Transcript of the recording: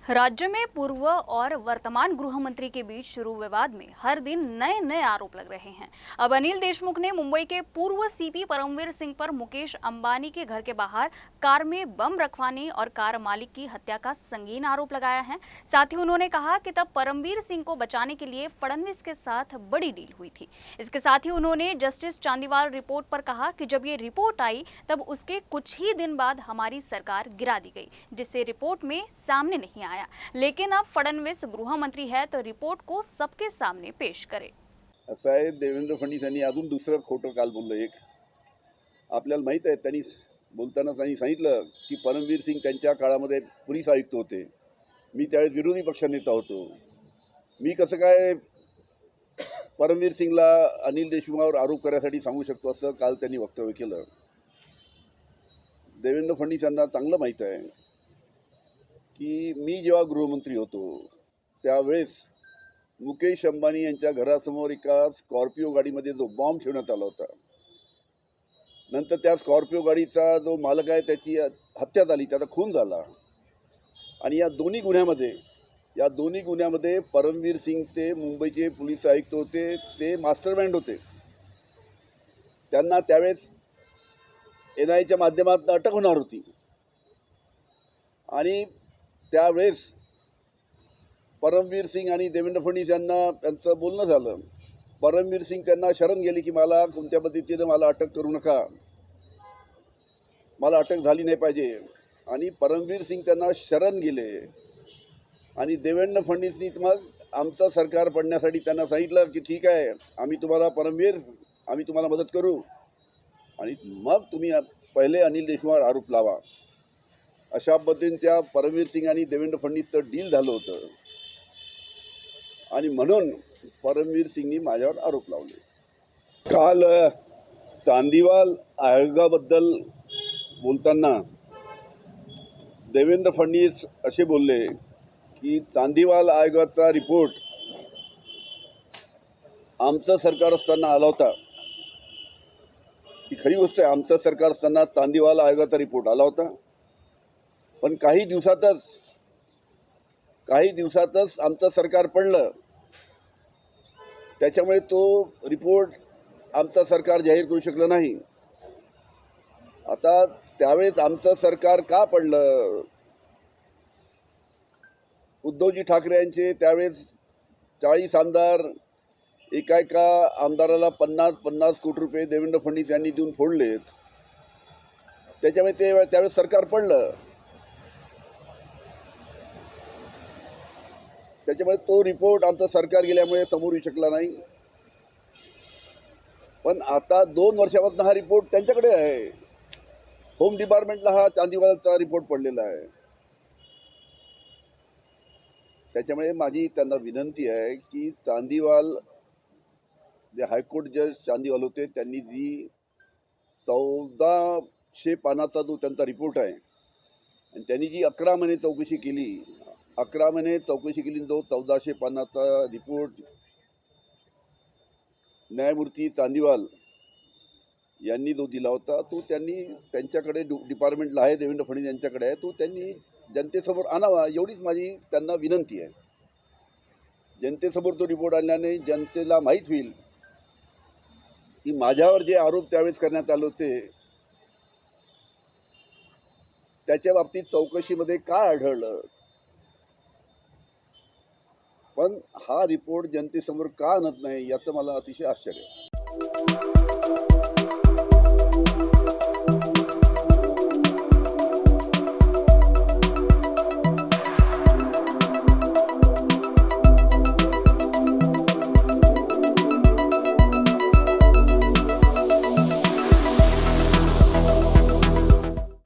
राज्य में पूर्व और वर्तमान गृह मंत्री के बीच शुरू विवाद में हर दिन नए नए आरोप लग रहे हैं। अब अनिल देशमुख ने मुंबई के पूर्व सीपी परमवीर सिंह पर मुकेश अंबानी के घर के बाहर कार में बम रखवाने और कार मालिक की हत्या का संगीन आरोप लगाया है। साथ ही उन्होंने कहा कि तब परमवीर सिंह को बचाने के लिए फडणवीस के साथ बड़ी डील हुई थी। इसके साथ ही उन्होंने जस्टिस चांदीवाल रिपोर्ट पर कहा कि जब ये रिपोर्ट आई तब उसके कुछ ही दिन बाद हमारी सरकार गिरा दी गई, जिससे रिपोर्ट में सामने नहीं आया। लेकिन अब फडणवीस गृह मंत्री है तो रिपोर्ट को सबके सामने पेश करे। असं आहे, देवेंद्र फडणवीस यांनी अजून दुसरं खोटं काल बोललं. एक आपल्याला माहीत आहे, त्यांनी बोलताना सांगितलं की परमवीर सिंग त्यांच्या काळामध्ये पोलीस आयुक्त होते. मी त्यावेळेस विरोधी पक्षनेता होतो. मी कसं काय परमवीर सिंगला अनिल देशमुखावर आरोप करायसाठी सांगू शकतो, असं काल त्यांनी वक्तव्य केलं. देवेंद्र फडणवीस यांना चांगलं माहीत आहे की मी जेव्हा गृहमंत्री होतो त्यावेळेस मुकेश अंबानी यांच्या घरासमोर एका स्कॉर्पिओ गाडीमध्ये जो बॉम्ब ठेवण्यात आला होता, नंतर त्या स्कॉर्पिओ गाडीचा जो मालक आहे त्याची हत्या झाली, त्याचा खून झाला. आणि या दोन्ही गुन्ह्यामध्ये परमवीर सिंग ते मुंबईचे पोलीस आयुक्त होते, ते मास्टरमाइंड होते. त्यांना त्यावेळेस NIAच्या माध्यमातून अटक होणार होती. आणि त्यावेळेस परमवीर सिंग आणि देवेंद्र फडणवीस यांना त्यांचं बोलणं झालं. परमवीर सिंग त्यांना शरण गेली की मला कोणत्या पद्धतीने मला अटक करू नका, मला अटक झाली नाही पाहिजे. आणि परमवीर सिंग त्यांना शरण गेले आणि देवेंद्र फडणवीसनी मग आमचं सरकार पडण्यासाठी त्यांना सांगितलं की ठीक आहे, आम्ही तुम्हाला परमवीर आम्ही तुम्हाला मदत करू आणि मग तुम्ही पहिले अनिल देशमुखावर आरोप लावा. अशा पद्धतीने त्या परमवीर सिंग आणि देवेंद्र फडणवीसचं डील झालं होतं आणि म्हणून परमवीर सिंगनी माझ्यावर आरोप लावले. काल चांदीवाल आयोगाबद्दल बोलताना देवेंद्र फडणवीस असे बोलले की चांदीवाल आयोगाचा रिपोर्ट आमचं सरकार असताना आला होता. ही खरी गोष्ट आहे, आमचं सरकार असताना चांदीवाल आयोगाचा रिपोर्ट आला होता. पण काही दिवसातच आमचं सरकार पडलं. त्याच्यामुळे तो रिपोर्ट आमचं सरकार जाहीर करू शकलं नाही. आता त्यावेळेस आमचं सरकार का पडलं? उद्धवजी ठाकरे यांचे त्यावेळेस 40 आमदार, एका आमदाराला 50 कोटी रुपये देवेंद्र फडणवीस यांनी देऊन फोडलेत. त्याच्यामुळे त्यावेळेस सरकार पडलं. त्याच्यामुळे तो रिपोर्ट आमचं सरकार गेल्यामुळे समोर येऊ शकला नाही. पण आता 2 वर्षापासून हा रिपोर्ट त्यांच्याकडे आहे. होम डिपार्टमेंटला हा चांदीवालचा रिपोर्ट पडलेला आहे. त्याच्यामुळे माझी त्यांना विनंती आहे की चांदीवाल जे हायकोर्ट जज चांदीवाल होते, त्यांनी जी 1400 पानाचा जो त्यांचा रिपोर्ट आहे आणि त्यांनी जी 11 महिने चौकशी केली, 11 महिने चौकशी केली, जो 1400 पानाचा रिपोर्ट न्यायमूर्ती चांदीवाल यांनी जो दिला होता, तो त्यांनी त्यांच्याकडे डिपार्टमेंटला आहे, देवेंद्र फडणवीस यांच्याकडे आहे, तो त्यांनी जनतेसमोर आणावा, एवढीच माझी त्यांना विनंती आहे. जनतेसमोर तो रिपोर्ट आणल्याने जनतेला माहीत होईल की माझ्यावर जे आरोप त्यावेळेस करण्यात आले होते त्याच्या बाबतीत चौकशीमध्ये काय आढळलं. पण हा रिपोर्ट जनतेसमोर का आणत नाही याचं मला अतिशय आश्चर्य आहे.